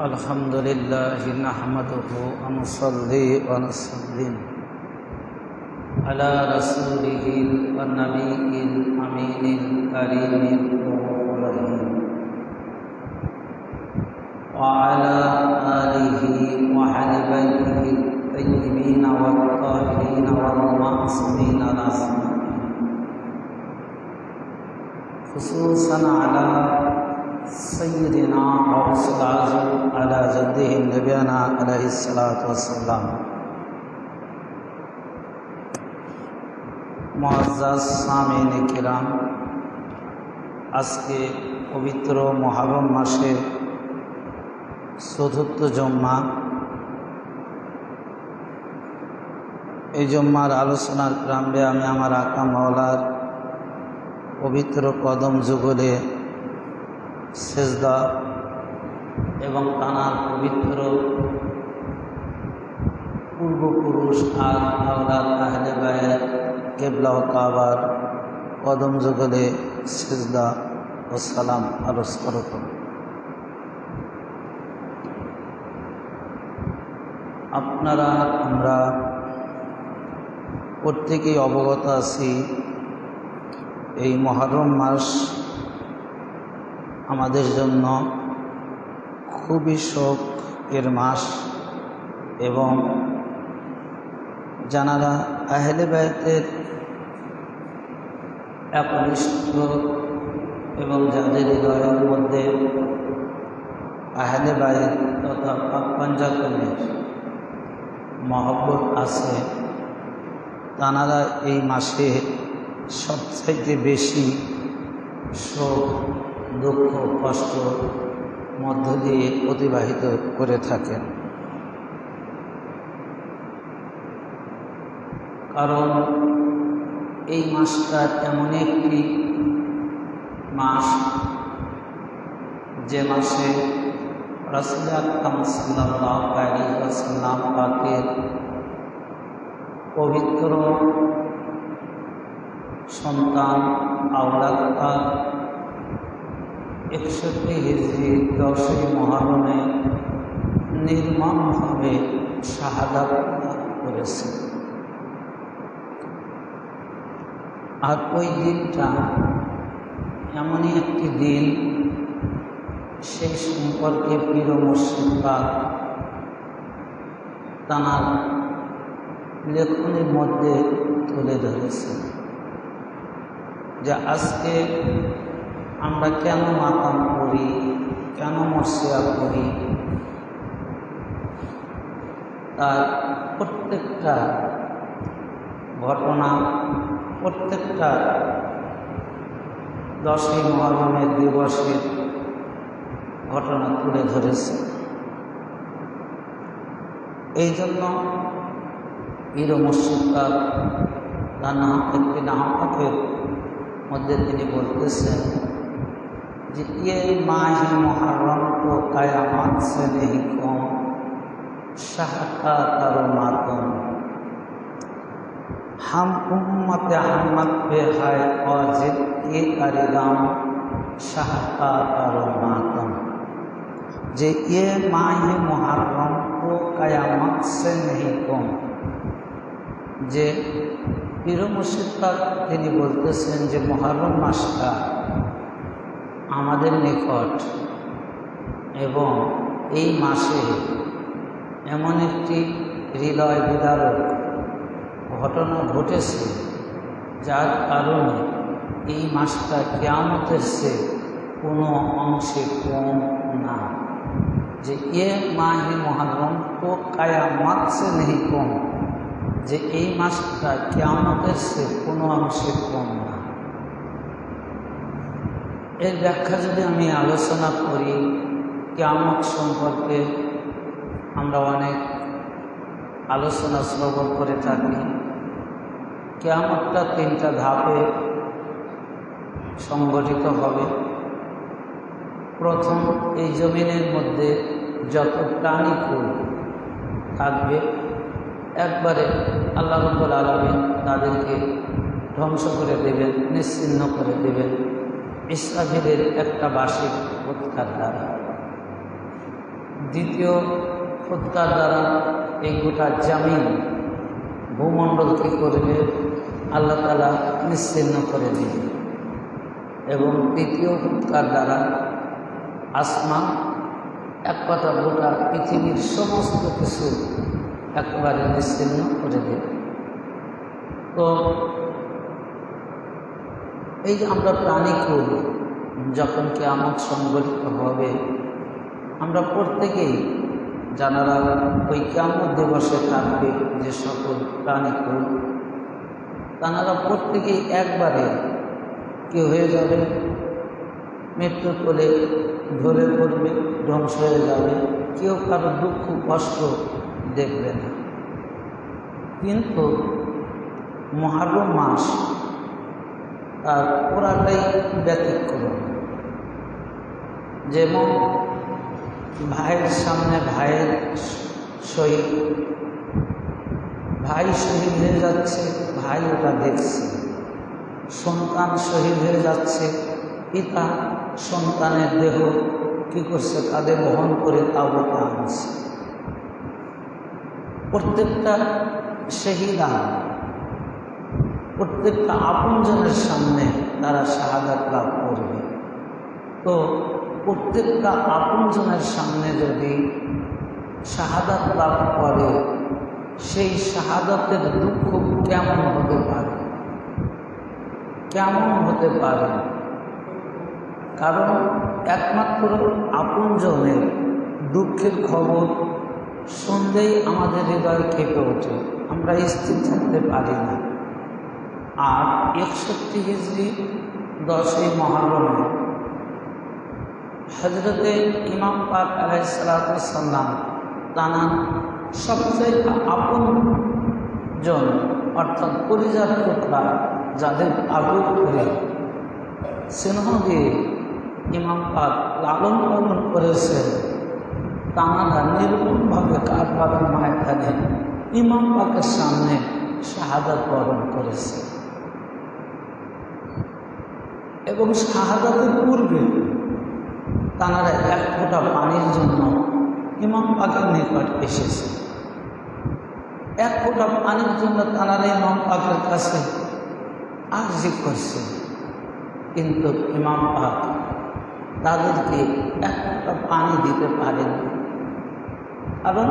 अल्हम्दुलिल्लाहि नहमदुहु व नुसल्ली व नुसल्लिम अला रसूलिहिल व नबियिल अमीनिल करीमिल रहीम व अला आलिहि व अहलि बैतिहि तय्यिबीन व ताहिरीन वल मासूमीन खुसूसन अला सय्यिदिना गौसुल आज़म अला जद्दिहि नबियना अलैहिस्सलातु वस्सलाम। मुअज़्ज़ज़ सामीन किराम, আজকে পবিত্র মুহররম মাসে চতুর্থ জুম্মা। এই জুম্মার আলোচনার প্রারম্ভে আমি আমার আকা মাওলার পবিত্র কদম যুগলে সেজদা এবং তানার পবিত্র পূর্বপুরুষ আর আওলাদ আহলে বায়ত কিবলা ও কাবার কদম যুগলে সেজদা ও সালাম আরজ করত। আপনারা আমরা প্রত্যেকেই অবগত আছি, এই মুহররম মাস আমাদের জন্য খুবই শোকের মাস এবং যারা আহলে বায়তের একনিষ্ঠ এবং যাদের হৃদয়ের মধ্যে আহলে বায়ত তথা পাক পাঞ্জাতনের মহব্বত আছে, তারা এই মাসে সবচাইতে বেশি শোক, দুঃখ, কষ্ট মধ্য দিয়ে অতিবাহিত করে থাকেন। কারণ এই মাসটা এমন একটি মাস যে মাসে রাসূল আকরাম সাল্লাল্লাহু আলাইহি ওয়াসাল্লাম পাকের পবিত্র সন্তান আওলাদ পাক 61 হিজরি 10ই মুহররমে নির্মমভাবে শাহাদাত করেছে। আর ওই দিনটা এমনই একটি দিন, সেই সম্পর্কে পীর মুর্শিদ পাক তাঁর লেখনের মধ্যে তুলে ধরেছে যে আজকে আমরা কেন মাতাম করি, কেন মর্সিয়া করি, তার প্রত্যেকটা ঘটনা, প্রত্যেকটা 10ই মুহররমের দিবসের ঘটনা তুলে ধরেছে। এই জন্য পীর মুর্শিদ পাক তার একটি নাহকের মধ্যে তিনি বলতেছেন যে ये माह मुहर्रम को क़यामत से नहीं कौम शाह का करो मातम हम उम्मत अहमद पे है और जिद के करेगाम शाह का करो मातम। जे ये माह मुहर्रम को क़यामत से नहीं कौम, যে পীর মুর্শিদ পাক তিনি বলতেছেন যে মুহররম মাসটা আমাদের নিকট এবং এই মাসে এমন একটি হৃদয় বিদারক ঘটনা ঘটেছে যার কারণে এই মাসটা কিয়ামতের সে কোনো অংশে কম না। যে ये माह मुहर्रम को क़यामत से नहीं कम, যে এই মাসটা কিয়ামতের সে কোনো অংশে কম না। এর ব্যাখ্যা যদি আমি আলোচনা করি, কিয়ামত সম্পর্কে আমরা অনেক আলোচনা শ্রবণ করে থাকি। কিয়ামতটা 3টা ধাপে সংগঠিত হবে। প্রথম এই জমিনের মধ্যে যত প্রাণীকুল থাকবে একবারে আল্লাহ রাব্বুল আলামিন তাদেরকে ধ্বংস করে দেবেন, নিশ্চিহ্ন করে দেবেন ইসরাফিলের একটা বার্ষিক ফুৎকার দ্বারা। দ্বিতীয় ফুৎকার দ্বারা এই গোটা জামিন ভূমণ্ডল কী করবে আল্লাহ তাআলা নিশ্চিহ্ন করে দেবে। এবং তৃতীয় ফুৎকার দ্বারা আসমান, এক কথা গোটা পৃথিবীর সমস্ত কিছু একেবারে নিশ্চিহ্ন করে দেবে। তো এই যে আমরা প্রাণীকুল যখন কিয়ামত সংঘটিত হবে, আমরা প্রত্যেকেই যারা ওই কিয়ামত দিবসে থাকবে যে সকল প্রাণীকুল, তারা প্রত্যেকেই একবারে কি হয়ে যাবে, মৃত্যুর কোলে ঢলে পড়বে, ধ্বংস হয়ে যাবে, কেউ কারো দুঃখ কষ্ট দেখবে না। কিন্তু মুহররম মাস তার পুরাটাই ব্যতিক্রম। যেমন ভাইয়ের সামনে ভাইয়ের শহীদ, ভাই শহীদ হয়ে যাচ্ছে, ভাই ওটা দেখছে। সন্তান শহীদ হয়ে যাচ্ছে, পিতা সন্তানের দেহ কি করছে, তাদের বহন করে তাবুতে আনছে। প্রত্যেকটা শহীদা প্রত্যেকটা আপনজনের সামনে তারা শাহাদাত লাভ করবে। তো প্রত্যেকটা আপনজনের সামনে যদি শাহাদাত লাভ করে, সেই শাহাদাতের দুঃখ কেমন হতে পারে, কেমন হতে পারে? কারণ একমাত্র আপনজনের দুঃখের খবর শুনলেই আমাদের হৃদয় কেঁপে ওঠে, আমরা স্থির থাকতে পারি না। আর 61 হিজরি 10ই মুহররমে হযরতে ইমাম পাক আলাইহিস সালাতু ওয়াস সালাম তারা সবচেয়ে আপনজন অর্থাৎ পরিজাত টুকরা, যাদের আদর করে স্নেহ দিয়ে ইমাম পাক লালন পালন করেছেন, তারা নির্মমভাবে কারবালার ময়দানে ইমাম পাকের সামনে শাহাদাত বরণ করেছে। এবং শাহাদাতের পূর্বে তারা এক ফোঁটা পানির জন্য ইমাম পাকের নিকট এসেছে। এক ফোঁটা পানির জন্য তারা ইমাম পাকের কাছে আরজি করছে, কিন্তু ইমাম পাক তাদেরকে এক ফোঁটা পানি দিতে পারেন, কারণ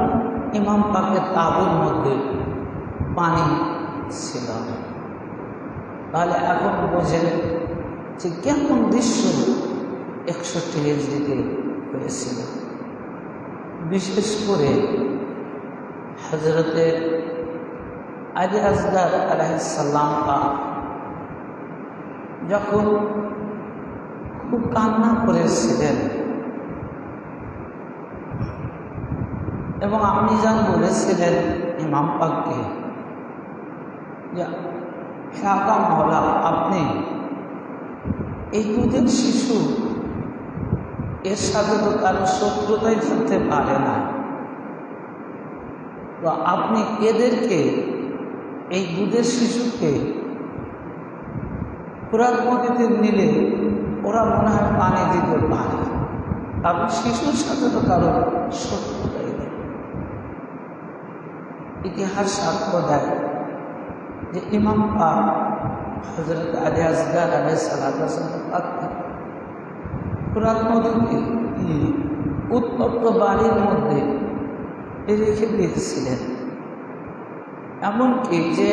ইমাম পাকের তাবুর মধ্যে পানি ছিল না। তাহলে এখন বোঝেন যে কেমন দৃশ্য 61 হিজরিতে হয়েছিল। বিশেষ করে হযরতে আলী আসগার আলাইহিস সালাম যখন খুব কান্না করেছিলেন, এবং আপনি যান বলেছিলেন ইমাম পাককে যে হে আকা মাওলা, আপনি এই দুধের শিশু, এর সাথে তো কারো শত্রুতাই থাকতে পারে না, তো আপনি এদেরকে, এই দুধের শিশুকে ফুরাত নদীতে নিলে ওরা মনে হয় পানি দিতে পারে, কারণ শিশুর সাথে তো কারো শত্রুতাই নেই। ইতিহাস সাক্ষ্য দেয় যে ইমাম পাক হযরত আলী আসগার আলাইহিস সালাতু ওয়াস সালাম ফুরাত নদীতে উত্তপ্ত বাড়ির মধ্যে রেখে দিয়েছিলেন। এমনকি যে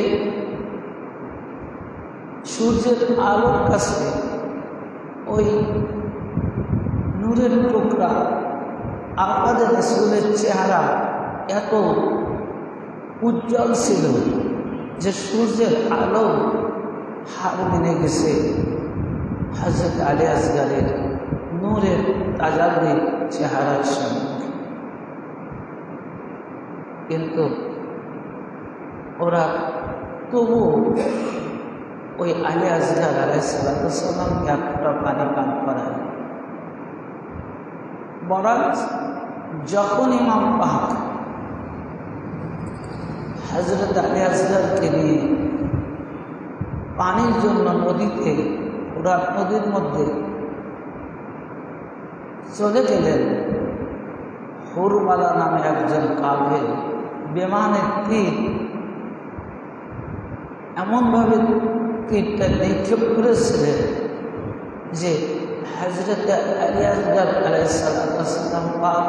সূর্যের আলোর কাছে ওই নূরের টুকরা আমাদের রাসূলের চেহারা এত উজ্জ্বল ছিল যে সূর্যের আলো হার মেনে গেছে হযরত আলী আসগারের নূরের তাজাল্লি চেহারার সম্মুখে। কিন্তু ওরা তবু ওই আলী আসগার আলাইহিসসালামকে এক ফোঁটা পানি পান করায়। বরং যখন ইমাম পাক হযরত আলী আসগারকে নিয়ে পানির জন্য নদীতে ফোরাত নদীর মধ্যে চলে গেলেন, হুরমালা নামে একজন কাফের বিমানের তীর এমনভাবে তীরটা নিক্ষেপ করেছিলেন যে হযরত আলী আসগার আলাইহিসসালাম পাক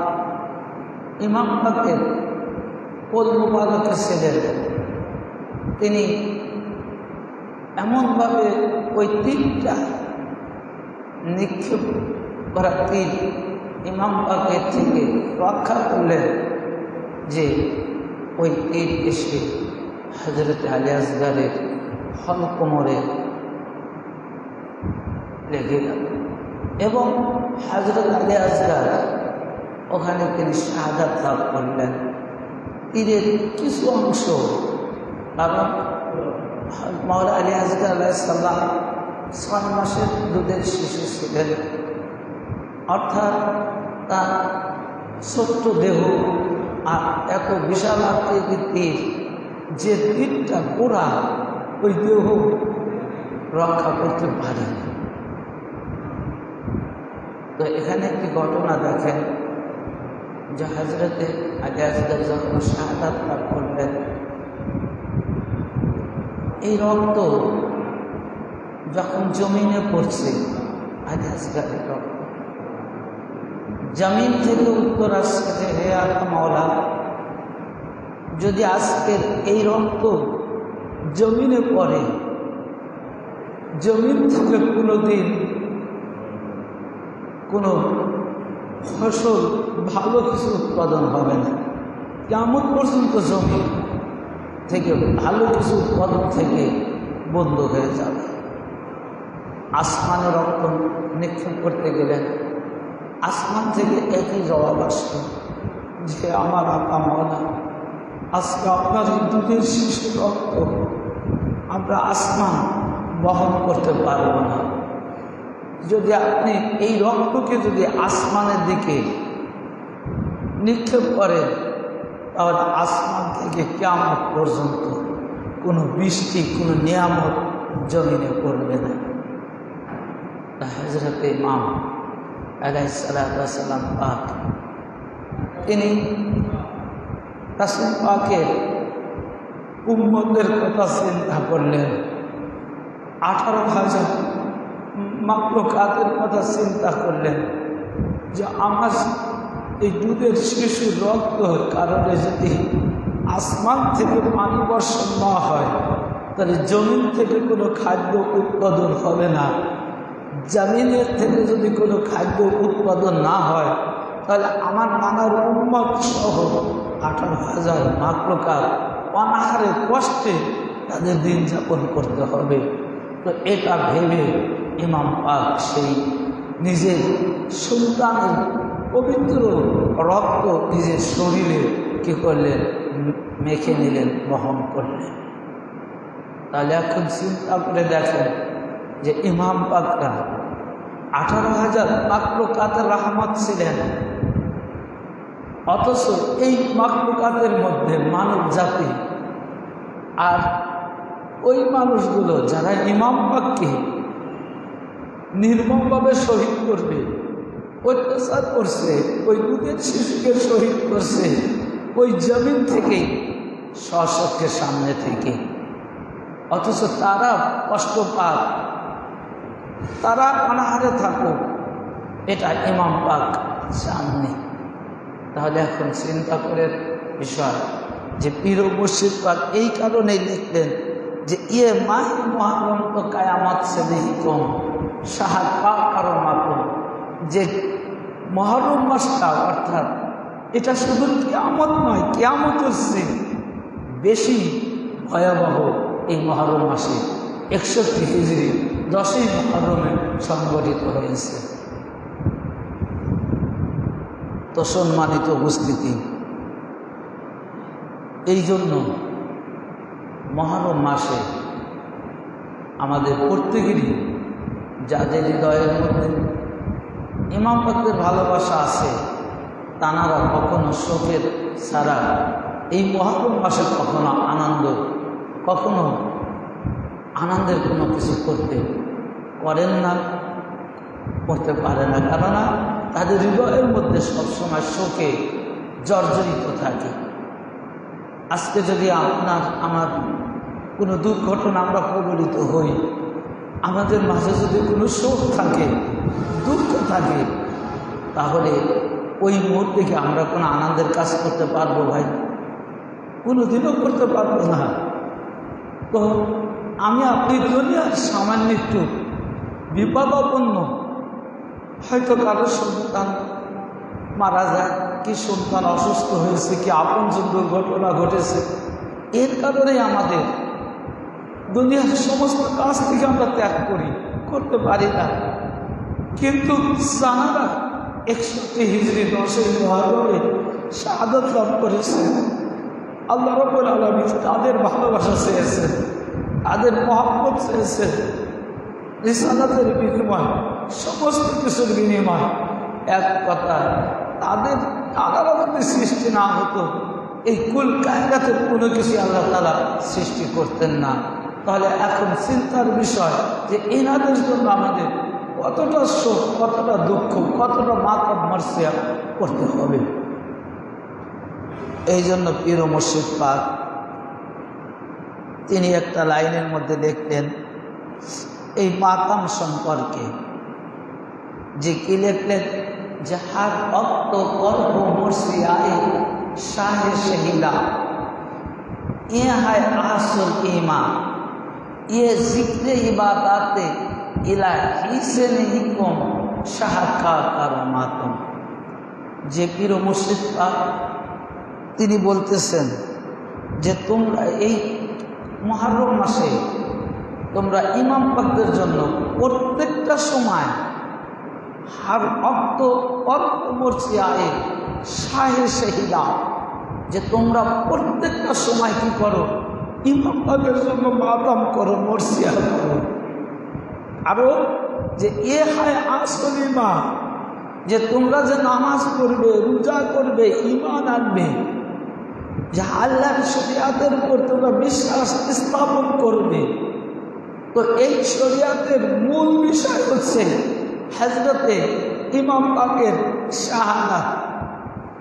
ইমাম পাকের কোল মুবারকে ছিলেন। তিনি এমনভাবে ওই তীরটা নিক্ষেপ করা তীর ইমাম পাকের থেকে রক্ষা করলেন যে ওই তীর এসে হযরত আলী আসগারের হলকোমরে লেগে গেল এবং হযরত আলী আসগার ওখানে তিনি শাহাদাত লাভ করলেন। তীরের কিছু অংশ, কারণ মাওলা আলী আসগার আলাইহিসসালাম 6 মাসের দুধের শিশু ছিলেন, অর্থাৎ তার ছোট্ট দেহ আর এত বিশাল আকৃতির তীর, যে তীরটা পুরা ওই দেহ রক্ষা করতে পারে। তো এখানে একটি ঘটনা দেখেন যে হযরতে আলী আসগার যখন শাহাদাত লাভ করলেন, এই রক্ত যখন জমিনে পড়ছে, আলী আসগারের রক্ত জমিন থেকে উত্তর আসছে যে হে আল্লাহ মাওলা, যদি আজকের এই রক্ত জমিনে পড়ে, জমিন থেকে কোনোদিন কোনো ফসল ভালো কিছু উৎপাদন হবে না। কিয়ামত পর্যন্ত জমি থেকে ভালো কিছু উৎপাদন থেকে বন্ধ হয়ে যাবে। আসমানে রক্ত নিক্ষেপ করতে গেলেন, আসমান থেকে একই জবাব আসলো যে আমার আল্লাহ মাওলা, আজকে আপনার এই দুধের শিশুর রক্ত আমরা আসমান বহন করতে পারব না। যদি আপনি এই রক্তকে যদি আসমানের দিকে নিক্ষেপ করেন, তাহলে আসমান থেকে কিয়ামত পর্যন্ত কোনো বৃষ্টি, কোনো নিয়ামত জমিনে পড়বে না। হযরত ইমাম আলাইহিসসালাম পাক তিনি রাসূল পাকের উম্মতের কথা চিন্তা করলেন, 18,000 মাখলুকাতের কথা চিন্তা করলেন যে আমার এই দুধের শিশুর রক্তের কারণে যদি আসমান থেকে পানি বর্ষণ না হয়, তাহলে জমিন থেকে কোনো খাদ্য উৎপাদন হবে না। জমিনের থেকে যদি কোনো খাদ্য উৎপাদন না হয়, তাহলে আমার নানার উম্মত সহ 18,000 মাখলুকাত অনাহারে কষ্টে তাদের দিন যাপন করতে হবে। তো এটা ভেবে ইমাম পাক সেই নিজের সন্তানের পবিত্র রক্ত নিজের শরীরে কী করলেন, মেখে নিলেন, বহন করলেন। তাহলে এখন চিন্তা করে দেখেন যে ইমাম পাকরা 18,000 মাখলুকাতের রহমত ছিলেন, অথচ এই মাখলুকাতের মধ্যে মানব জাতি আর ওই মানুষগুলো যারা ইমাম পাককে নির্মমভাবে শহীদ করবে, অত্যাচার করছে, ওই দুধের শিশুকে শহীদ করছে, ওই জমিন থেকেই স্বচক্ষের সামনে থেকে, অথচ তারা কষ্ট পাক, তারা অনাহারে থাকুক, এটা ইমাম পাক সামনে। তাহলে এখন চিন্তা করে বিষয় যে পীর মুর্শিদ পাক এই কারণেই লিখলেন যে ইয়ে মাহে মুহররম তো কায়ামত সে নেই কম, শাহাদ পাক কারো মাতম, যে মুহররম মাসটা, অর্থাৎ এটা শুধু কিয়ামত নয়, কিয়ামতের চেয়ে বেশি ভয়াবহ এই মুহররম মাসে 61 হিজরি 10ই মুহররমে সংগঠিত হয়েছে। তো সম্মানিত উপস্থিতি, এই জন্য মুহররম মাসে আমাদের প্রত্যেকেরই যাদের হৃদয়ের মধ্যে ইমাম পাকদের ভালোবাসা আছে, তানারা কখনো শোকের ছাড়া এই মহরম মাসে কখনো আনন্দের কোনো কিছু করেন না, করতে পারে না, কেননা তাদের হৃদয়ের মধ্যে সবসময় শোকে জর্জরিত থাকে। আজকে যদি আমার কোনো দুর্ঘটনা আমরা কবলিত হই, আমাদের মাঝে যদি কোনো শোক থাকে, দুঃখ থাকে, তাহলে ওই মুহূর্তে কি আমরা কোনো আনন্দের কাজ করতে পারবো ভাই? কোনোদিনও করতে পারবো না। তো আপনি দুনিয়ার সামান্য একটু বিপদাপন্ন, হয়তো কারো সন্তান মারা যায়, কি সন্তান অসুস্থ হয়েছে, কি আপনজন দুর্ঘটনা ঘটেছে, এর কারণে আমাদের দুনিয়ার সমস্ত কাজ থেকে আমরা ত্যাগ করতে পারি না। কিন্তু সাহারা 61 হিজরি 10 মুহররমে শাহাদাত লাভ করেছে। আল্লাহ রাব্বুল আলামিন তাদের ভালোবাসা চেয়েছেন, তাদের মহব্বত চেয়েছেন। রিসালাতের বিনিময়, সমস্ত কিছুর বিনিময়, এক কথায় তারা যদি সৃষ্টি না হতো, এই কুল কায়নাতের কোনো কিছু আল্লাহ তাআলা সৃষ্টি করতেন না। তাহলে এখন চিন্তার বিষয় যে এনাদের জন্য আমাদের কতটা শোক, কতটা দুঃখ, কতটা মাতম মারসিয়া করতে হবে। এই জন্য পীর মুর্শিদ পাক তিনি একটা লাইনের মধ্যে লিখলেন এই মাকাম সম্পর্কে, যে কি লিখলেন, যে হার অক্ত কর্ম মুর্শিয়ায়ে শাহে শহীদা এ হায় আসল ঈমান, ये जिक्र इबादत इलाही से नहीं कम शाहका करो मातम। যে পীর মুর্শিদ পাক তিনি বলতেছেন যে তোমরা এই মুহররম মাসে তোমরা ইমাম পাকদের জন্য প্রত্যেকটা সময় হার অক্ত অর্থ মুর্শিয়ায়ে শাহে শহীদা, যে তোমরা প্রত্যেকটা সময় কি করো, ইমাম পাকের জন্য মাতাম করো, মর্সিয়া করো। আরো যে এ হায় আসল ঈমান, যে তোমরা যে নামাজ পড়বে, রোজা করবে, ঈমান আনবে, যে আল্লাহর শরিয়াতের উপর তোমরা বিশ্বাস স্থাপন করবে। তো এই শরিয়াতের মূল বিষয় হচ্ছে হযরতে ইমাম পাকের শাহাদাত।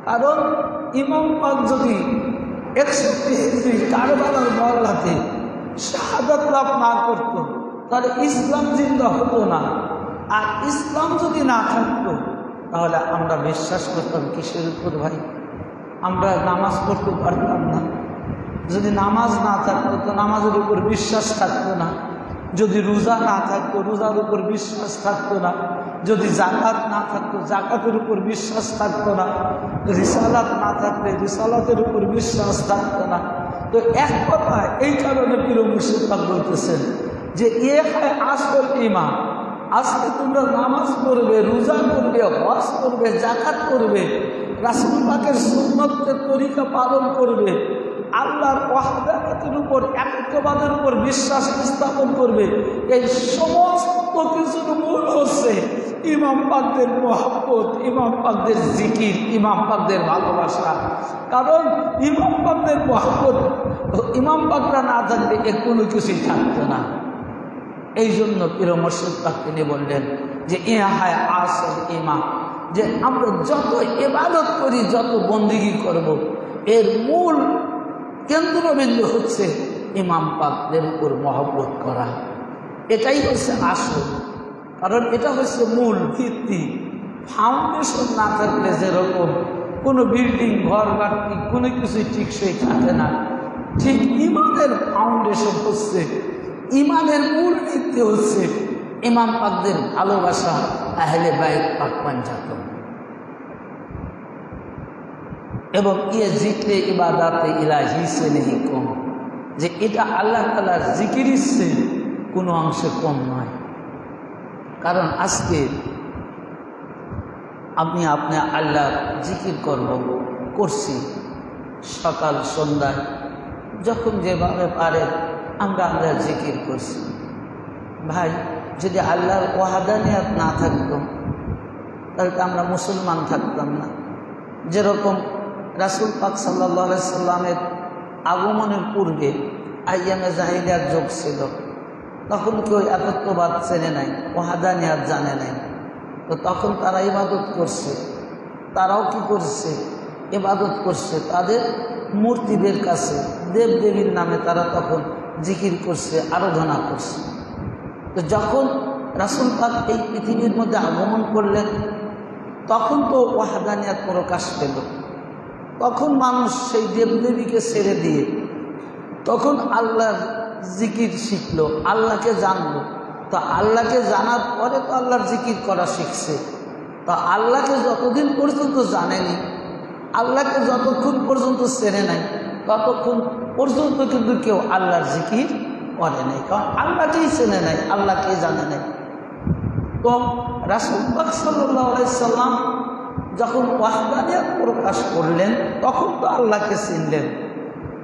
কারণ ইমাম পাক যদি 61 হিজরি কারবালার মহল্লাতে শাহাদাত লাভ না করত, তাহলে ইসলাম জিন্দা হতো না। আর ইসলাম যদি না থাকতো, তাহলে আমরা বিশ্বাস করতাম কিসের উপর ভাই? আমরা নামাজ পড়তে পারতাম না। যদি নামাজ না থাকতো তো নামাজের উপর বিশ্বাস থাকতো না। যদি রোজা না থাকতো, রোজার উপর বিশ্বাস থাকতো না। যদি জাকাত না থাকতো, জাকাতের উপর বিশ্বাস থাকতো না। রিসালাত না থাকলে রিসালাতের উপর বিশ্বাস থাকতো না। তো এক কথায় এই কারণে পীর মুর্শিদ পাক বলতেছেন যে এ হয় আসল ঈমান। আজকে তোমরা নামাজ পড়বে, রোজা করবে, হজ করবে, জাকাত করবে, রাসূল পাকের সুন্নতের তরিকা পালন করবে, আল্লাহর ওয়াহদাতের উপর, একত্ববাদের উপর বিশ্বাস স্থাপন করবে। এই সমস্ত কিছুর মূল হচ্ছে ইমাম পাকদের মহব্বত, ইমাম পাকদের জিকির, ইমাম পাকদের ভালোবাসা। কারণ ইমাম পাকদের মহব্বত, ইমাম পাকরা না থাকলে এ কোনো কিছুই থাকতো না। এই জন্য পীর মুর্শিদ পাক তিনি বললেন যে এ হায় আসল ঈমান, যে আমরা যত ইবাদত করি, যত বন্দেগী করব, এর মূল কেন্দ্রবিন্দু হচ্ছে ইমাম পাকদের উপর মহব্বত করা। এটাই হচ্ছে আসল। কারণ এটা হচ্ছে মূল ভিত্তি। ফাউন্ডেশন না থাকলে যেরকম কোনো বিল্ডিং, ঘর বাড়ি কোনো কিছুই টিকসই থাকে না, ঠিক ইমানের ফাউন্ডেশন হচ্ছে, ইমানের মূল ভিত্তি হচ্ছে ইমাম পাকদের ভালোবাসা, আহলে বাইত পাক পাঞ্জাতন। এবং ইয়ে জিক্রে ইবাদাতে ইলাহি সে নেই কম, যে এটা আল্লাহ তাআলার জিকিরের চেয়ে কোনো অংশে কম নয়। কারণ আজকে আপনি আল্লাহ জিকির করছি সকাল সন্ধ্যায়, যখন যেভাবে পারে আমরা জিকির করছি। ভাই, যদি আল্লাহর ওয়াহদানিয়াত না থাকতো তাহলে তো আমরা মুসলমান থাকতাম না। যেরকম রাসূল পাক সাল্লাল্লাহু আলাইহি সাল্লামের আগমনের পূর্বে আইয়ামে জাহিলিয়ার যুগ ছিল, তখন কেউ একত্ববাদ চেনে নাই, ওয়াহদানিয়াত জানে নাই। তো তখন তারা ইবাদত করছে, তারাও কি করছে, ইবাদত করছে তাদের মূর্তিদের কাছে, দেবদেবীর নামে তারা তখন জিকির করছে, আরাধনা করছে। তো যখন রাসূল পাক এই পৃথিবীর মধ্যে আগমন করলেন, তখন তো ওয়াহদানিয়াত প্রকাশ পেল। তখন মানুষ সেই দেবদেবীকে ছেড়ে দিয়ে তখন আল্লাহর জিকির শিখলো, আল্লাহকে জানলো। তো আল্লাহকে জানার পরে তো আল্লাহর জিকির করা শিখছে। তো আল্লাহকে যতদিন পর্যন্ত জানেনি, আল্লাহকে যতক্ষণ পর্যন্ত চেনে নাই, ততক্ষণ পর্যন্ত কিন্তু কেউ আল্লাহর জিকির করে নাই, কারণ আল্লাহকেই চেনে নাই, আল্লাহকেই জানে নাই। তো রাসূল পাক সাল্লাল্লাহু আলাইহি সাল্লাম যখন ওয়াহদানিয়াত প্রকাশ করলেন, তখন তো আল্লাহকে চিনলেন,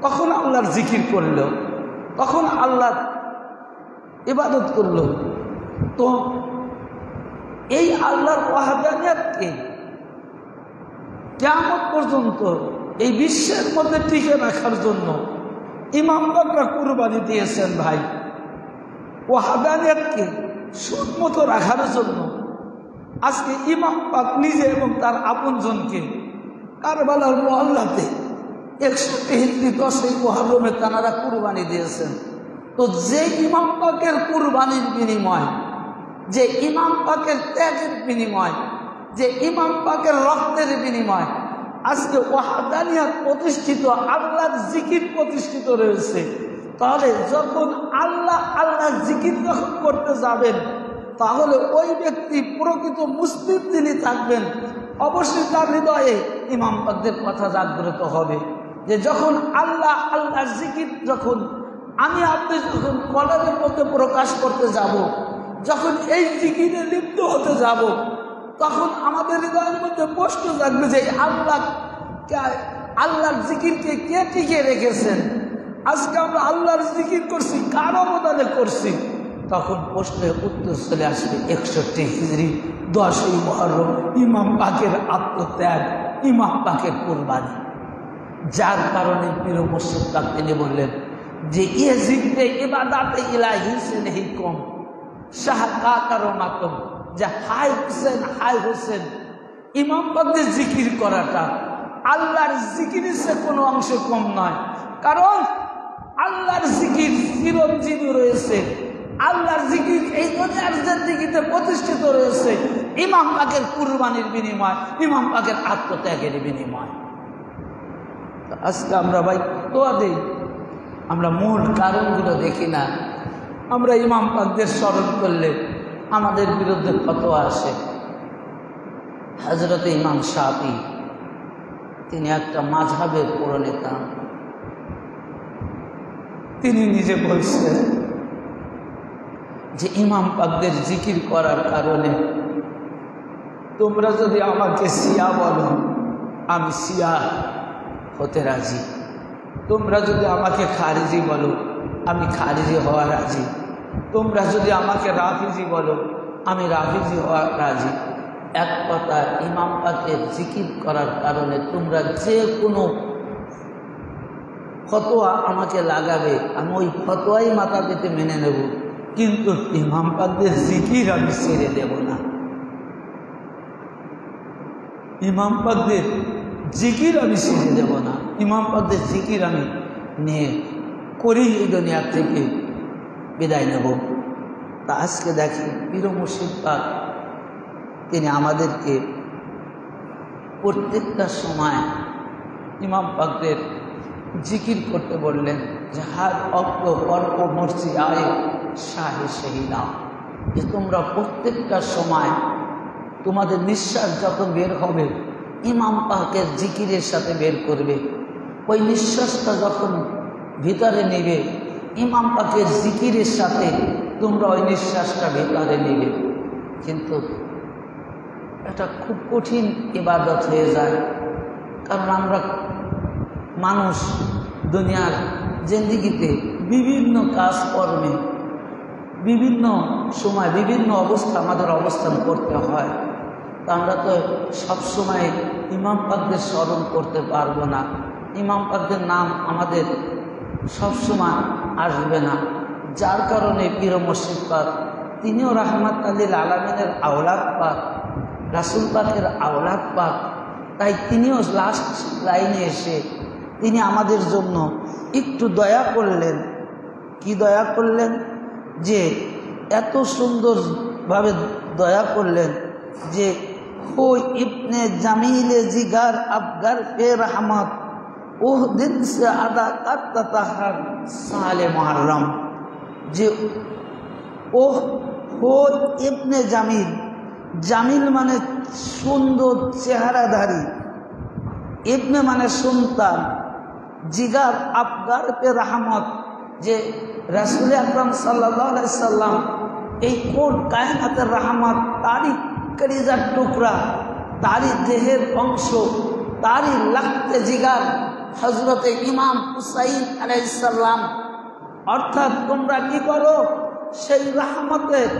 তখন আল্লাহর জিকির করল, তখন আল্লাহর ইবাদত করল। তো এই আল্লাহর ওয়াহদানিয়াতকে কিয়ামত পর্যন্ত এই বিশ্বের মধ্যে টিকে রাখার জন্য ইমাম পাকরা কুরবানি দিয়েছেন। ভাই, ওয়াহদানিয়াতকে সুমতো রাখার জন্য আজকে ইমাম পাক নিজে এবং তার আপনজনকে কারবালার মহল্লাতে 110 মুহররমে তানারা কুরবানি দিয়েছেন। তো যে ইমাম পাকের কুরবানির বিনিময়, যে ইমাম পাকের ত্যাগের বিনিময়, যে ইমাম পাকের রক্তের বিনিময় আজকে ওয়াহদানিয়াত প্রতিষ্ঠিত, আল্লাহর জিকির প্রতিষ্ঠিত রয়েছে, তাহলে যখন আল্লাহর জিকির যখন করতে যাবেন, তাহলে ওই ব্যক্তি প্রকৃত মুসলিম তিনি থাকবেন। অবশ্যই তার হৃদয়ে ইমাম পাকদের কথা জাগ্রত হবে যে যখন আল্লাহর জিকির যখন আপনি যখন কলমের মধ্যে প্রকাশ করতে যাব, যখন এই জিকিরে লিপ্ত হতে যাব, তখন আমাদের হৃদয়ের মধ্যে প্রশ্ন জাগবে যে আল্লাহর জিকিরকে কে টিকে রেখেছেন। আজকে আমরা আল্লাহর জিকির করছি, কার অবদানে করছি? তখন প্রশ্নের উত্তর চলে আসবে 61 হিজরি 10ই মুহররম, ইমাম পাকের আত্মত্যাগ, ইমাম পাকের কুরবানি। যার কারণে পীর মুর্শিদ পাক তিনি বললেন যে ইয়াজিদে ইবাদাতে ইলাহি সে নেই কম, শাহকা কারো মাতম, যে হাই হোসেন হাই হোসেন। ইমাম পাকদের জিকির করাটা আল্লাহর জিকিরের সে কোনো অংশে কম নয়, কারণ আল্লাহর জিকির চিরঞ্জীবী রয়েছে, আল্লাহর জিকির এই দুনিয়ার জিন্দেগিতে প্রতিষ্ঠিত রয়েছে ইমাম পাকের কুরবানির বিনিময়, ইমাম পাকের আত্মত্যাগের বিনিময়। আজকে আমরা ভাই দোয়া দেই, আমরা মূল কারণগুলো দেখি না। আমরা ইমাম পাকদের স্মরণ করলে আমাদের বিরুদ্ধে ফতোয়া আসে। হযরত ইমাম শাফি তিনি একটা মাযহাবের প্রণেতা, তিনি নিজে বলছেন যে ইমাম পাকদের জিকির করার কারণে তোমরা যদি আমাকে শিয়া বলো, আমি শিয়া হতে রাজি। তোমরা যদি আমাকে খারিজি বলো, আমি খারিজি হওয়া রাজি। তোমরা যদি আমাকে রাফিজি বলো, আমি রাফিজি হওয়া রাজি। এক কথা, ইমাম পাকের জিকির করার কারণে তোমরা যে কোনো ফতোয়া আমাকে লাগাবে, আমি ওই ফতোয়াই মাথা পেতে মেনে নেব, কিন্তু ইমাম পাকদের জিকির আমি ছেড়ে দেব না। ইমাম পাকদের জিকির আমি ছেড়ে দেব না, ইমাম পাকদের জিকির আমি নিয়ে করি এই দুনিয়া থেকে বিদায় নেব। তা আজকে দেখি পীর মুর্শিদ পাক তিনি আমাদেরকে প্রত্যেকটা সময় ইমাম পাকদের জিকির করতে বললেন যে হার অক্ত পর্ব মর্জি আয়ে শাহে শহীদাম, যে তোমরা প্রত্যেকটা সময় তোমাদের নিঃশ্বাস যখন বের হবে ইমাম পাকের জিকিরের সাথে বের করবে। ওই নিঃশ্বাসটা যখন ভিতরে নেবে ইমাম পাকের জিকিরের সাথে তোমরা ওই নিঃশ্বাসটা ভিতরে নেবে। কিন্তু এটা খুব কঠিন ইবাদত হয়ে যায়, কারণ আমরা মানুষ দুনিয়ার জিন্দেগিতে বিভিন্ন কাজকর্মে বিভিন্ন সময় বিভিন্ন অবস্থা আমাদের অবস্থান করতে হয়। তো আমরা তো সবসময় ইমাম পাকদের স্মরণ করতে পারবো না, ইমাম পাকদের নাম আমাদের সবসময় আসবে না। যার কারণে পীর মুর্শিদ পাক তিনিও রাহমাত লিল আলামিনের আওলাদ পাক, রাসূল পাকের আওলাদ পাক, তাই তিনিও লাস্ট লাইনে এসে তিনি আমাদের জন্য একটু দয়া করলেন। কি দয়া করলেন? যে এত সুন্দরভাবে দয়া করলেন যে হো ইবনে জামিলে জিগার আবগার পে রহমত ওহ দিন সে আদা করতা তাহার সালে মুহররম, যে ওহ হো ইবনে জামিল, জামিল মানে সুন্দর চেহারাধারী, ইবনে মানে সন্তান, জিগার আবগার পে রহমত, যে রাসূল আকরাম সাল্লাল্লাহু আলাইহি সাল্লাম এই কোন কায়নাতের রহমত, তারই কলিজার টুকরা, তারই দেহের অংশ, তারই লাখতে জিগার হযরতে ইমাম হুসাইন আলাইহিস সালাম। অর্থাৎ তোমরা কি করো? সেই রহমতের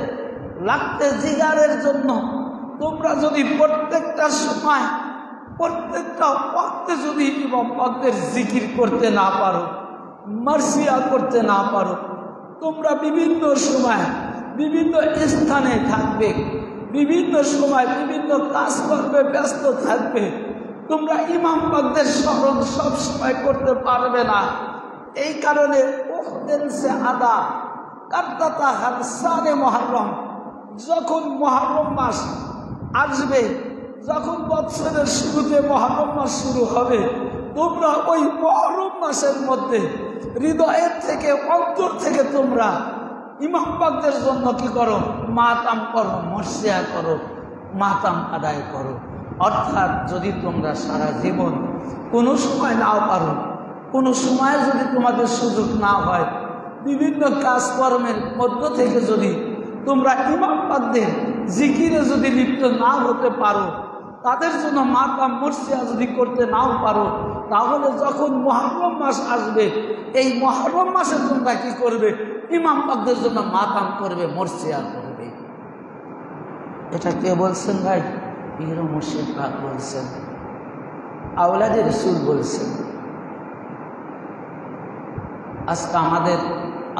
লাখতে জিগারের জন্য তোমরা যদি প্রত্যেকটা সময় প্রত্যেকটা ওয়াক্তে যদি ইমাম পাকদের জিকির করতে না পারো, মার্সিয়া করতে না পারো, তোমরা বিভিন্ন সময় বিভিন্ন স্থানে থাকবে, বিভিন্ন সময় বিভিন্ন কাজ করবে, ব্যস্ত থাকবে, তোমরা ইমাম পাকদের স্মরণ সব সময় করতে পারবে না। এই কারণে ওহদিন সে আদা কাত্তাতা হাসানে মুহররম, যখন মুহররম মাস আসবে, যখন বৎসরের শুরুতে মুহররম মাস শুরু হবে, তোমরা ওই মুহররম মাসের মধ্যে হৃদয়ের থেকে অন্তর থেকে তোমরা ইমাম পাকদের জন্য কি করো? মাতাম করো, মর্সিয়া করো, মাতাম আদায় করো। অর্থাৎ যদি তোমরা সারা জীবন কোনো সময় নাও পারো, কোনো সময় যদি তোমাদের সুযোগ না হয়, বিভিন্ন কাজকর্মের মধ্য থেকে যদি তোমরা ইমাম পাকদের জিকিরে যদি লিপ্ত না হতে পারো, তাদের জন্য মাতাম মর্সিয়া যদি করতে নাও পারো, তাহলে যখন মুহররম মাস আসবে, এই মুহররম মাসে তোমরা কি করবে? ইমাম পাকদের জন্য মাতাম করবে, মর্সিয়া করবে। এটা কে বলছেন ভাই? পীর মুর্শিদ পাক বলছেন, আওলাদে রাসূল বলছেন। আজকে আমাদের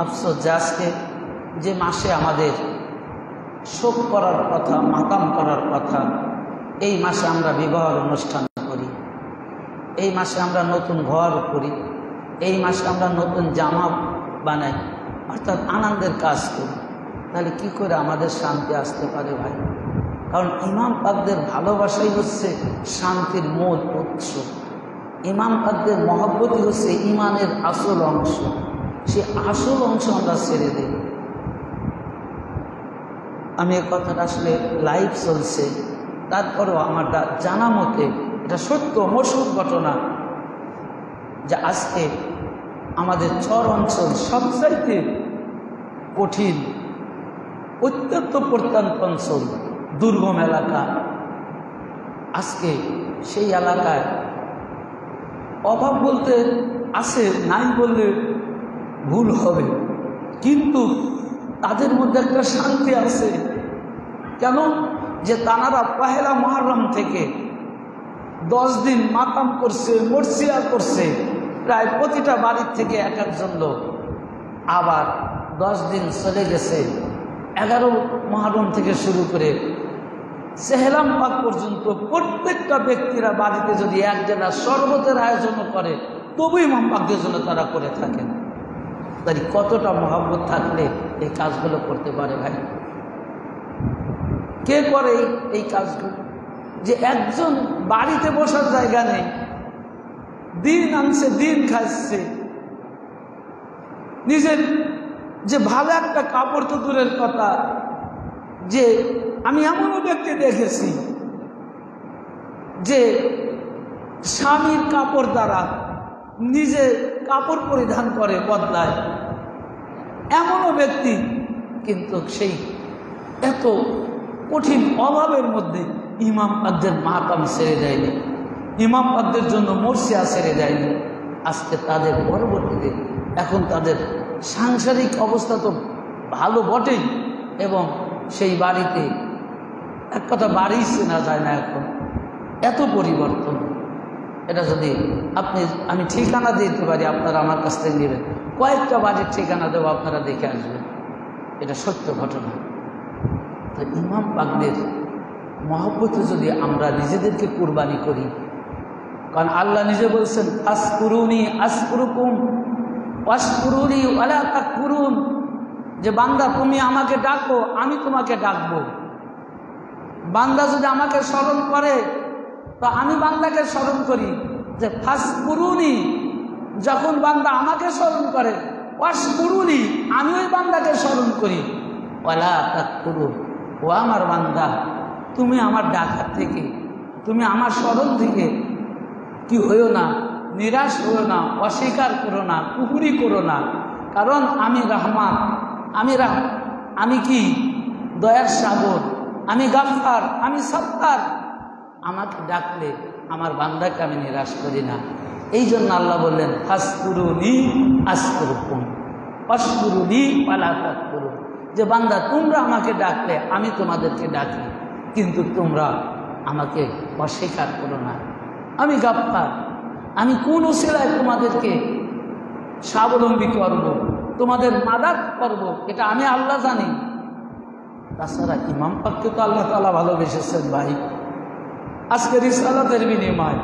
আফসোস যে আজকে যে মাসে আমাদের শোক করার কথা, মাতাম করার কথা, এই মাসে আমরা বিবাহের অনুষ্ঠান করি, এই মাসে আমরা নতুন ঘর করি, এই মাসে আমরা নতুন জামা বানাই, অর্থাৎ আনন্দের কাজ করি, তাহলে কি করে আমাদের শান্তি আসতে পারে ভাই? কারণ ইমাম পাকদের ভালোবাসাই হচ্ছে শান্তির মূল উৎস। ইমাম পাকদের মহব্বতই হচ্ছে ইমানের আসল অংশ। সে আসল অংশ আমরা ছেড়ে দিই। আমি এ কথাটা আসলে লাইভ চলছে, তারপরেও আমার জানা মতে এটা সত্য মশহুর ঘটনা যে আজকে আমাদের চর অঞ্চল সবচাইতে কঠিন, অত্যন্ত প্রত্যন্ত অঞ্চল, দুর্গম এলাকা। আজকে সেই এলাকায় অভাব বলতে আছে, নাই বললে ভুল হবে, কিন্তু তাদের মধ্যে একটা শান্তি আছে। কেন? যে তানারা পহেলা মুহররম থেকে 10 দিন মাতাম করছে, মর্সিয়া করছে, প্রায় প্রতিটা বাড়ির থেকে এক একজন লোক। আবার 10 দিন চলে গেছে, 11 মুহররম থেকে শুরু করে সেহলাম পাক পর্যন্ত প্রত্যেকটা ব্যক্তিরা বাড়িতে যদি এক জায়গা শরবতের আয়োজন করে, তবু ইমাম পাকদের জন্য তারা করে থাকেন। তাই কতটা মহব্বত থাকলে এই কাজগুলো করতে পারে ভাই? কে করে এই কাজগুলো? যে একজন বাড়িতে বসার জায়গা নেই, দিন আনছে, দিন খাচ্ছে, নিজের যে ভালো একটা কাপড় তো দূরের কথা, যে আমি এমনও ব্যক্তি দেখেছি যে স্বামীর কাপড় দ্বারা নিজে কাপড় পরিধান করে, বদলায়, এমনও ব্যক্তি। কিন্তু সেই এত কঠিন অভাবের মধ্যে ইমাম পাকদের মাকাম ছেড়ে দেয়নি, ইমাম পাকদের জন্য মর্সিয়া ছেড়ে দেয়নি। আজকে তাদের পরবর্তীতে এখন তাদের সাংসারিক অবস্থা তো ভালো বটেই, এবং সেই বাড়িতে এক কথা বাড়ি চেনা যায় না এখন, এত পরিবর্তন। এটা যদি আমি ঠিকানা দিতে পারি, আপনারা আমার কাছ থেকে নেবেন, কয়েকটা বাড়ির ঠিকানা দেবো, আপনারা দেখে আসবেন, এটা সত্য ঘটনা। তো ইমাম পাকদের মহব্বতে যদি আমরা নিজেদেরকে কুরবানি করি, কারণ আল্লাহ নিজে বলছেন আসকুরুনি আসকুরুকুম ওয়াশকুরুনি ওয়ালা তাকফুরুন, যে বান্দা তুমি আমাকে ডাকো, আমি তোমাকে ডাকবো। বান্দা যদি আমাকে স্মরণ করে তো আমি বান্দাকে স্মরণ করি, যে ফাসকুরুনি, যখন বান্দা আমাকে স্মরণ করে, ওয়াশকুরুনি, আমি ওই বান্দাকে স্মরণ করি, ওয়ালা তাকফুরুন, ও আমার বান্দা তুমি আমার ডাকার থেকে, তুমি আমার স্মরণ থেকে কি হইও না, নিরাশ হইও না, অস্বীকার করো না, কুহুরি করো না, কারণ আমি রহমান, আমি কি দয়ার সাগর, আমি গাফফার, আমি সত্তার, আমাকে ডাকলে আমার বান্দাকে আমি নিরাশ করি না। এই জন্য আল্লাহ বললেন ফাসকুরুনি আসকুরুকুম ওয়াশকুরুনি ওয়ালা তাকফুরুন, যে বান্দা তোমরা আমাকে ডাকলে আমি তোমাদেরকে ডাকি, কিন্তু তোমরা আমাকে অস্বীকার করো না। আমি গাফফার, আমি কোন উসিলায় তোমাদেরকে স্বাবলম্বী করব, তোমাদের মাদাত করব, এটা আমি আল্লাহ জানি। তাছাড়া ইমাম পাককে তো আল্লাহ তাআলা ভালোবেসেছেন ভাই। আজকে রিসালাতের বিনিময়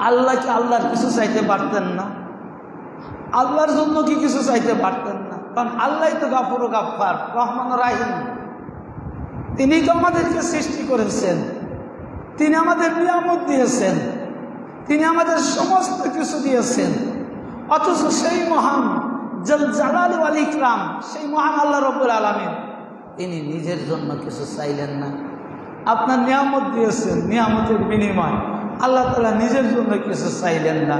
আল্লাহকে আল্লাহর কিছু চাইতে পারতেন না? আল্লাহর জন্য কি কিছু চাইতে পারতেন না? কারণ আল্লাহ তো গাফুর ও গাফফার, রহমান রাহিম, তিনি তো আমাদেরকে সৃষ্টি করেছেন, তিনি আমাদের নিয়ামত দিয়েছেন, তিনি আমাদের সমস্ত কিছু দিয়েছেন। অথচ সেই মহান জল জালাল ওয়াল ইকরাম, সেই মহান আল্লাহ রাব্বুল আলামিন, তিনি নিজের জন্য কিছু চাইলেন না। আপনার নিয়ামত দিয়েছেন, নিয়ামতের বিনিময় আল্লাহ তাআলা নিজের জন্য কিছু চাইলেন না।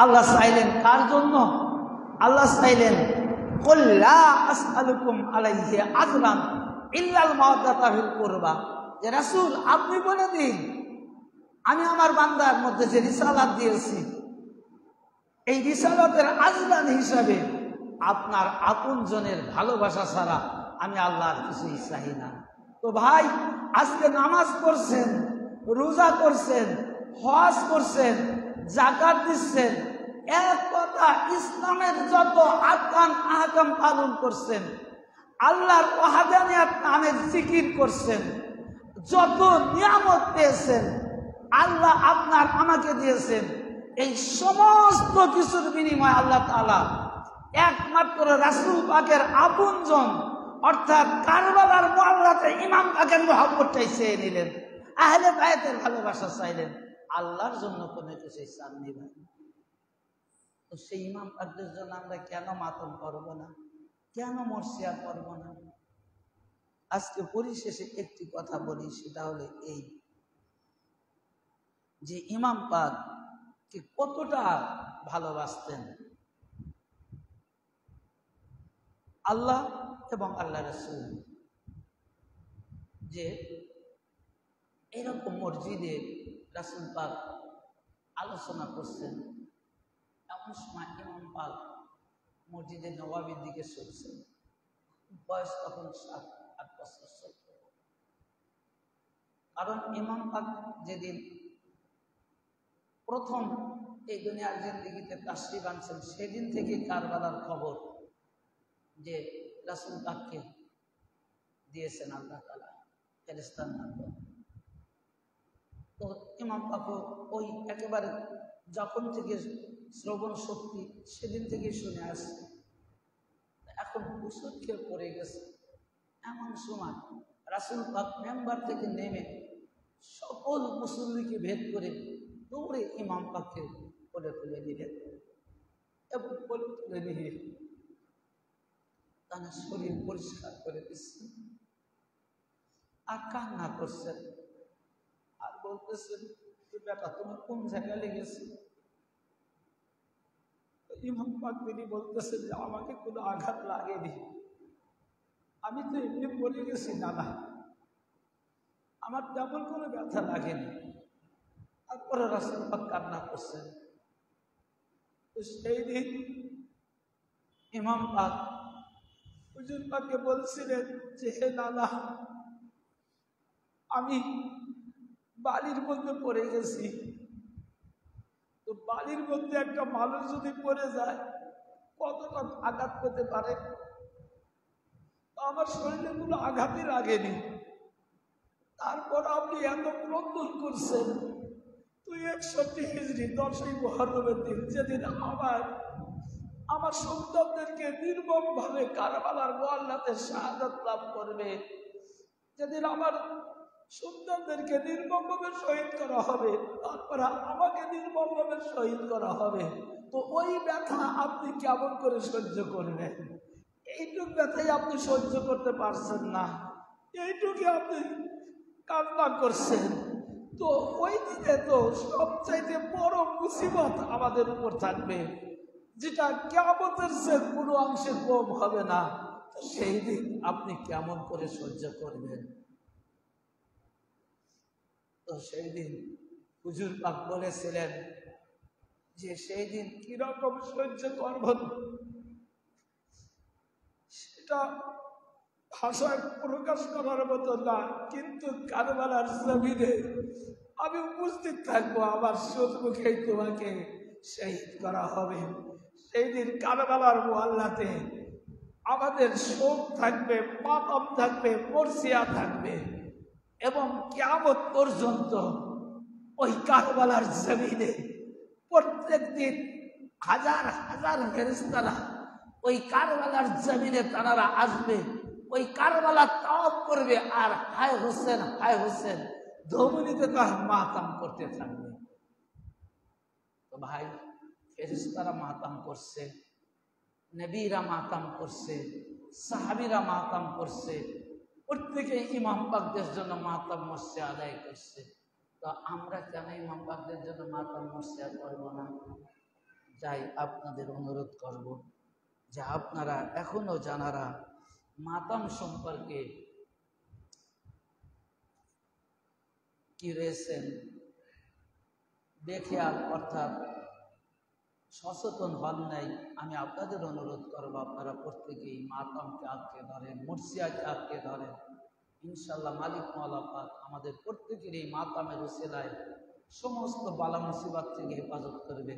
আল্লাহ চাইলেন কার জন্য? আল্লাহ চাইলেন কুল লা আসআলুকুম আলাইহি আজরান ইল্লাল মাওয়াদ্দাতা ফিল কুরবা, যে রাসূল আপনি বলে দিন, আমি আমার বান্দার মধ্যে যে রিসালাত দিয়েছি, এই রিসালাতের আজরান হিসাবে আপনার আপনজনের ভালোবাসা ছাড়া আমি আল্লাহর কিছুই চাই না। তো ভাই, আজকে নামাজ পড়ছেন, রোজা করছেন, হজ করছেন, যাকাত দিচ্ছেন, এক কথা ইসলামের যত আহকাম পালন করছেন, আল্লাহর ওয়াহদানিয়াত নামের জিকির করছেন, যত নিয়ামত পেয়েছেন আল্লাহ আপনার আমাকে দিয়েছেন, এই সমস্ত কিছুর বিনিময়ে আল্লাহ তাআলা একমাত্র রাসূল পাকের আপনজন অর্থাৎ কারবালার মুআল্লাতে ইমাম পাকের মহব্বতটাই চেয়ে নিলেন, আহলে বায়তের ভালোবাসা চাইলেন, আল্লাহর জন্য কোনো কিছু চাননি ভাই। তো সেই ইমাম পাকদের জন্য আমরা কেন মাতম করব না, কেন মর্সিয়া করব না? আজকে পরিশেষে একটি কথা বলি, সেটা হলো এই, যে ইমাম পাক কে কতটা ভালোবাসতেন আল্লাহ এবং আল্লাহ রাসূল। যে এরকম মসজিদে রাসূল পাক আলোচনা করছেন, এমন সময় ইমাম পাক মসজিদে নববীর দিকে চলছেন, বয়স তখন 7-8 বছর চলত। কারণ ইমাম পাক যেদিন প্রথম এই দুনিয়ার জিন্দেগিতে তাশরিফ আনছেন, সেদিন থেকে কারবালার খবর যে রাসূল পাককে দিয়েছেন আল্লাহ তাআলা ফেরেশতার মাধ্যমে। তো ইমাম পাকও ওই একেবারে যখন থেকে শ্রবণ শক্তি, সেদিন থেকে শুনে আসছে। এখন ওষুধ খেয়ে পড়ে গেছে, এমন সময় রাসূল পাক মেম্বার থেকে নেমে সকল মুসল্লিকে ভেদ করে দৌড়ে ইমাম পাককে কোলে তুলে নিলেন এবং কোলে তুলে নিয়ে তার শরীর পরিষ্কার করে দিচ্ছেন আর কান্না করছেন আর বলতেছেন, বেটা তুমি কোন জায়গায় লেগেছে? ইমাম পাক তিনি বলতেছেন যে আমাকে কোনো আঘাত লাগেনি, আমি তো এমনি পড়ে গেছি নানা, আমার তেমন কোনো ব্যথা লাগেনি। তারপরে রাসূল পাক কান্না করছেন। তো সেই দিন ইমাম পাক হুজুর পাককে বলছিলেন যে হে নানা, আমি বালির মধ্যে পড়ে গেছি, তো বালির মধ্যে একটা মানুষ যদি পড়ে যায় কতটা আঘাত পেতে পারে। আমার শরীরে কোনো আঘাতই লাগেনি, তারপর আপনি এত ক্রন্দন করছেন। তুই 61 হিজরি 10ই মুহররমের দিন, যেদিন আমার সন্তানদেরকে নির্মমভাবে কারবালার মুআল্লাতে শাহাদাত লাভ করবে, যেদিন আমার সন্তানদেরকে নির্মমভাবে শহীদ করা হবে, তারপরে আমাকে নির্মমভাবে শহীদ করা হবে, তো ওই ব্যথা আপনি কেমন করে সহ্য করবেন? এইটুক ব্যথাই আপনি সহ্য করতে পারছেন না, এইটুকু আপনি কান্না করছেন। তো ওই দিনে তো সবচাইতে বড় মুসিবত আমাদের উপর থাকবে, যেটা কিয়ামতের চেয়ে কোনো অংশে কম হবে না। তো সেই দিন আপনি কেমন করে সহ্য করবেন? তো সেই দিন হুজুর পাক বলেছিলেন যে সেই দিন কিরকম সহ্য করবেন সেটা ভাষায় প্রকাশ করার মতো না, কিন্তু কারবালার জমিনে আমি উপস্থিত থাকবো, আমার সম্মুখে তোমাকে শহীদ করা হবে। সেই দিন কারবালার মুআল্লাতে আমাদের শোক থাকবে, মাতম থাকবে, মরসিয়া থাকবে, এবং কিয়ামত পর্যন্ত ওই কারবালার জমিনে প্রত্যেক দিন হাজার হাজার ফেরেশতারা ওই কারবালার জমিনে তারা আসবে, ওই কারবালা তাওয়াফ করবে, আর হায় হোসেন হায় হোসেন ধমনীতে তার মাতাম করতে থাকবে। তো ভাই, ফেরেশতারা মাতাম করছে, নবীরা মাতাম করছে, সাহাবীরা মাতাম করছে, প্রত্যেকে ইমাম পাকদের জন্য মাতাম মর্সে আদায় করছে। তো আমরা কেন ইমাম পাকদের জন্য মাতাম মর্সে করব না? যাই আপনাদের অনুরোধ করব যে আপনারা এখনো জানারা মাতাম সম্পর্কে কি রয়েছেন বেখেয়াল অর্থাৎ সচেতন হন নাই, আমি আপনাদের অনুরোধ করবো আপনারা প্রত্যেকেই মাতামকে আঁকড়ে ধরেন, মুর্শিয়াকে আঁকড়ে ধরেন। ইনশাল্লাহ মালিক মাওলা পাক আমাদের প্রত্যেকের এই মাতামের উসিলায় সমস্ত বালা মুসিবত থেকে হেফাজত করবে।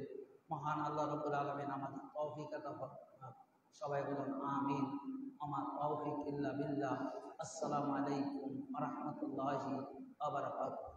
মহান আল্লাহ রাব্বুল আলামিন আমাদের তৌফিক আতা করুন। সবাই বলুন আমিন। আমার তৌফিক ইল্লা বিল্লাহ। আসসালামু আলাইকুম ওয়া রাহমাতুল্লাহি ওয়া বারাকাতুহু।